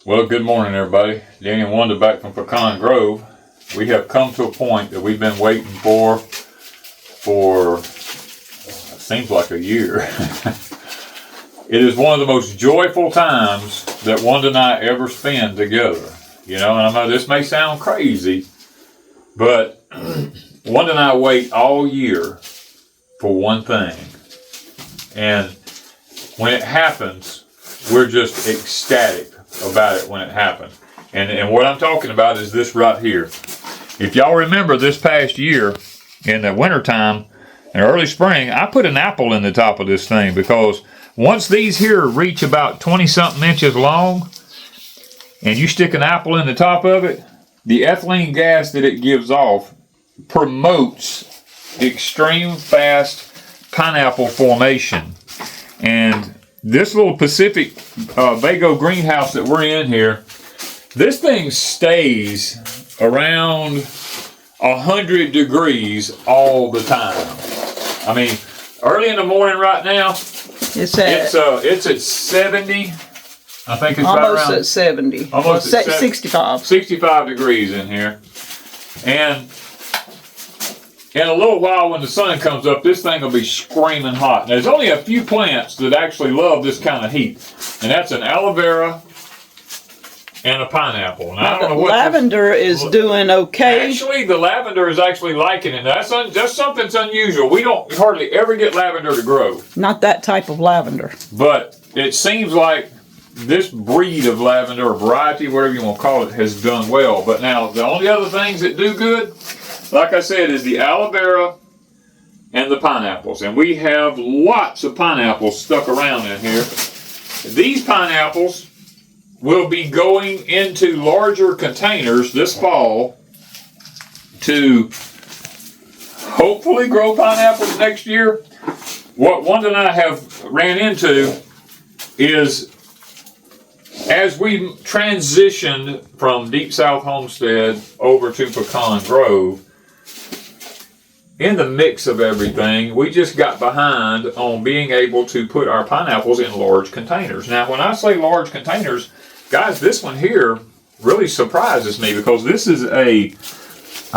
Well, good morning, everybody. Danny and Wanda back from Pecan Grove. We have come to a point that we've been waiting for it seems like a year. It is one of the most joyful times that Wanda and I ever spend together. You know, and I know this may sound crazy, but Wanda and I wait all year for one thing. And when it happens, we're just ecstatic about it when it happens. And what I'm talking about is this right here. If y'all remember this past year, in the wintertime and early spring, I put an apple in the top of this thing because once these here reach about 20-something inches long, and you stick an apple in the top of it, the ethylene gas that it gives off promotes extreme fast pineapple formation. And this little Pacific Vego greenhouse that we're in here, this thing stays around 100 degrees all the time. I mean, early in the morning right now, it's at 70. I think it's almost at 70. Almost at 65. 65 degrees in here. And in a little while when the sun comes up, this thing will be screaming hot. And there's only a few plants that actually love this kind of heat. And that's an aloe vera and a pineapple. And I don't know what lavender is doing okay. Actually, the lavender is actually liking it. That's something that's unusual. We don't hardly ever get lavender to grow. Not that type of lavender. But it seems like this breed of lavender, or variety, whatever you want to call it, has done well. But now, the only other things that do good, like I said, is the aloe vera and the pineapples. And we have lots of pineapples stuck around in here. These pineapples will be going into larger containers this fall to hopefully grow pineapples next year. What Wanda and I have ran into is, as we transitioned from Deep South Homestead over to Pecan Grove, in the mix of everything, we just got behind on being able to put our pineapples in large containers. Now, when I say large containers, guys, this one here really surprises me because this is I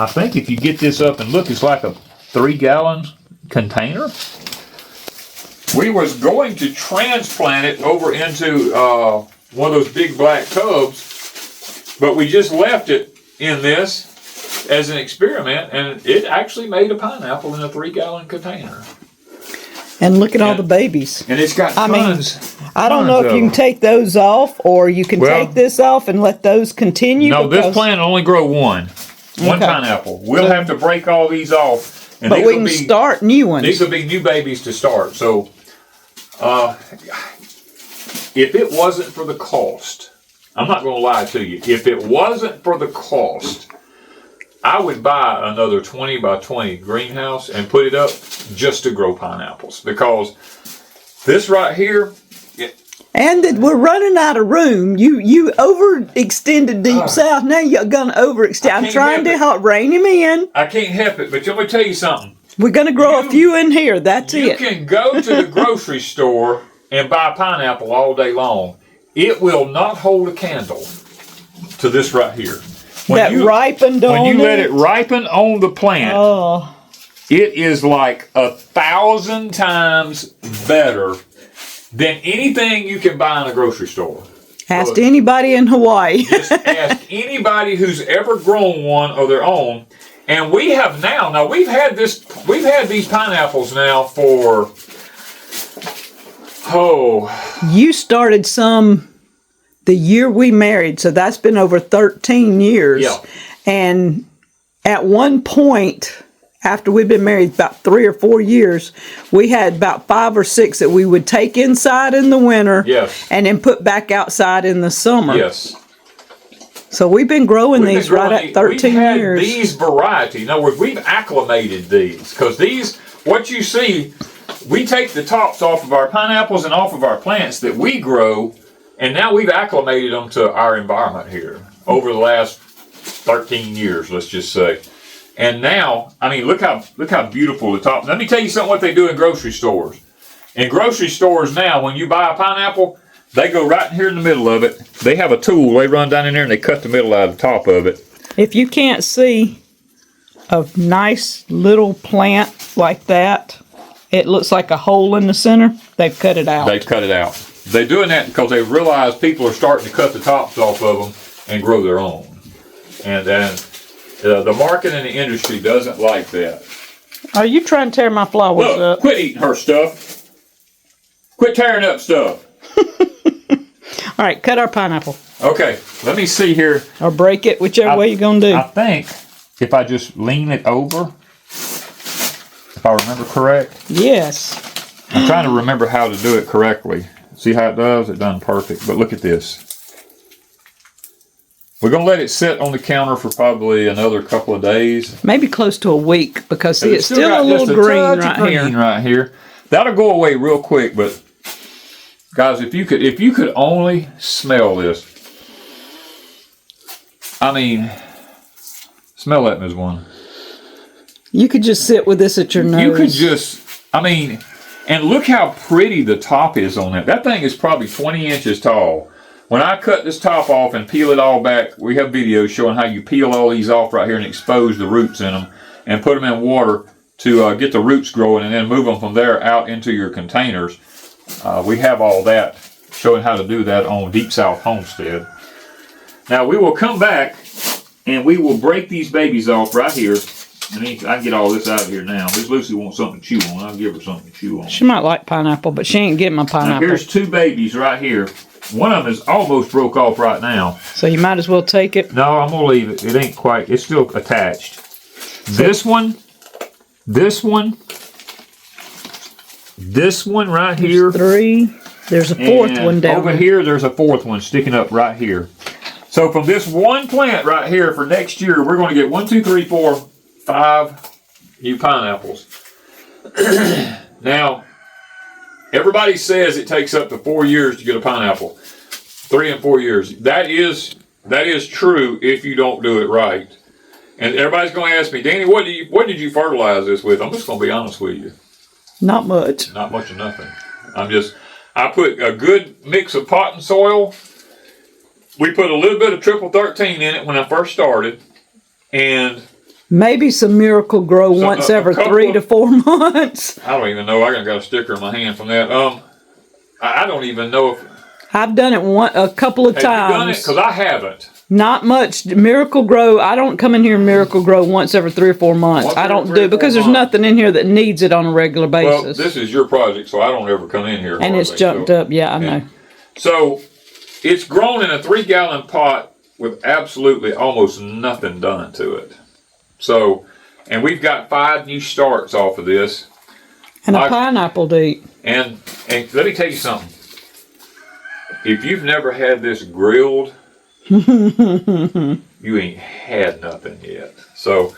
think if you get this up and look, it's like a 3-gallon container. We was going to transplant it over into one of those big black tubs, but we just left it in this as an experiment, and it actually made a pineapple in a 3-gallon container. And look at all the babies. And it's got tons. I don't know if you can take those off, or you can take this off and let those continue. No, this plant will only grow one pineapple. We'll have to break all these off. And but we can start new ones. These will be new babies to start. So, if it wasn't for the cost, I'm not going to lie to you. If it wasn't for the cost, I would buy another 20 by 20 greenhouse and put it up just to grow pineapples. Because this right here... And we're running out of room. You overextended Deep South. Now you're going to overextend. I'm trying to rein him in. I can't help it, but let me tell you something. We're going to grow a few in here. That's it. You can go to the grocery store and buy pineapple all day long. It will not hold a candle to this right here. When you let it ripen on the plant, it is like 1,000 times better than anything you can buy in a grocery store. Ask anybody in Hawaii. Just ask anybody who's ever grown one of their own. And we have now we've had these pineapples now for, You started some the year we married, so that's been over 13 years. Yeah. And at one point, after we'd been married about 3 or 4 years, we had about 5 or 6 that we would take inside in the winter, and then put back outside in the summer. Yes. So we've been growing these right at 13 years. These variety. In other words, we've acclimated these because these, what you see, we take the tops off of our pineapples and off of our plants that we grow, and now we've acclimated them to our environment here over the last 13 years, let's just say. And now, I mean, look how beautiful the top. Let me tell you something what they do in grocery stores. In grocery stores now, when you buy a pineapple, they go right in here in the middle of it. They have a tool. They run down in there and they cut the middle out of the top of it. If you can't see a nice little plant like that, it looks like a hole in the center, they've cut it out. They've cut it out. They're doing that because they realize people are starting to cut the tops off of them and grow their own. And then the market and the industry doesn't like that. Are you trying to tear my flowers up? Quit eating her stuff. Quit tearing up stuff. All right, cut our pineapple. Okay, let me see here. Or break it, whichever way you're going to do. I think if I just lean it over, if I remember correct. Yes. I'm trying to remember how to do it correctly. See how it does? It done perfect. But look at this. We're going to let it sit on the counter for probably another couple of days. Maybe close to a week, because see, it's still a little green right here. That'll go away real quick, but guys, if you could only smell this. I mean, smell that, Ms. Wanda. You could just sit with this at your nose. You could just, I mean, and look how pretty the top is on it. That thing is probably 20 inches tall. When I cut this top off and peel it all back, we have videos showing how you peel all these off right here and expose the roots in them and put them in water to get the roots growing, and then move them from there out into your containers. We have all that, showing how to do that on Deep South Homestead. Now we will come back and we will break these babies off right here. And I can get all this out of here now. Miss Lucy wants something to chew on. I'll give her something to chew on. She might like pineapple, but she ain't getting my pineapple. Now here's 2 babies right here. One of them is almost broke off right now. So you might as well take it. No, I'm going to leave it. It ain't quite. It's still attached. This one right here. 3. There's a 4th one down over here. There's a 4th one sticking up right here. So from this one plant right here for next year, we're going to get 1, 2, 3, 4, 5 new pineapples. Now, everybody says it takes up to 4 years to get a pineapple. 3 and 4 years. That is true if you don't do it right. And everybody's going to ask me, Danny, what did you fertilize this with? I'm just going to be honest with you. Not much. Not much of nothing. I put a good mix of pot and soil. We put a little bit of triple 13 in it when I first started, and maybe some Miracle Grow once every 3 to 4 months. I don't even know. I got a sticker in my hand from that. I don't even know if I've done it a couple of times. Have you done it? Because I haven't. Not much. Miracle Grow, I don't come in here and Miracle Grow once every 3 or 4 months. I don't do it because there's nothing in here that needs it on a regular basis. Well, this is your project, so I don't ever come in here. And it's jumped up. Yeah, I know. So it's grown in a 3-gallon pot with absolutely almost nothing done to it. So, and we've got 5 new starts off of this. And a pineapple to eat. And let me tell you something. If you've never had this grilled, you ain't had nothing yet. So,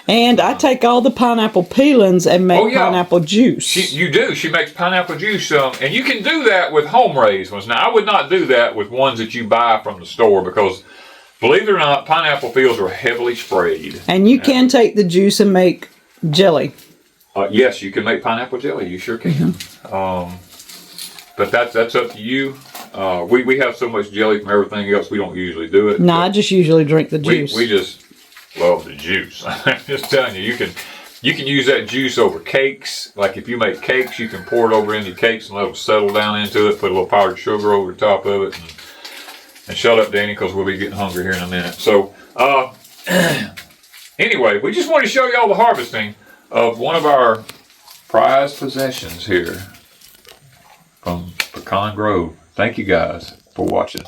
and I take all the pineapple peelings and make pineapple juice. You do. She makes pineapple juice, and you can do that with home-raised ones. Now, I would not do that with ones that you buy from the store because, believe it or not, pineapple peels are heavily sprayed. And you can take the juice and make jelly. Yes, you can make pineapple jelly. You sure can. But that's up to you. We have so much jelly from everything else, we don't usually do it. No, I just usually drink the juice. We just love the juice. I'm just telling you, you can use that juice over cakes. Like if you make cakes, you can pour it over into cakes and let it settle down into it. Put a little powdered sugar over the top of it. And shut up, Danny, because we'll be getting hungry here in a minute. So, anyway, we just want to show y'all the harvesting of one of our prized possessions here from Pecan Grove. Thank you guys for watching.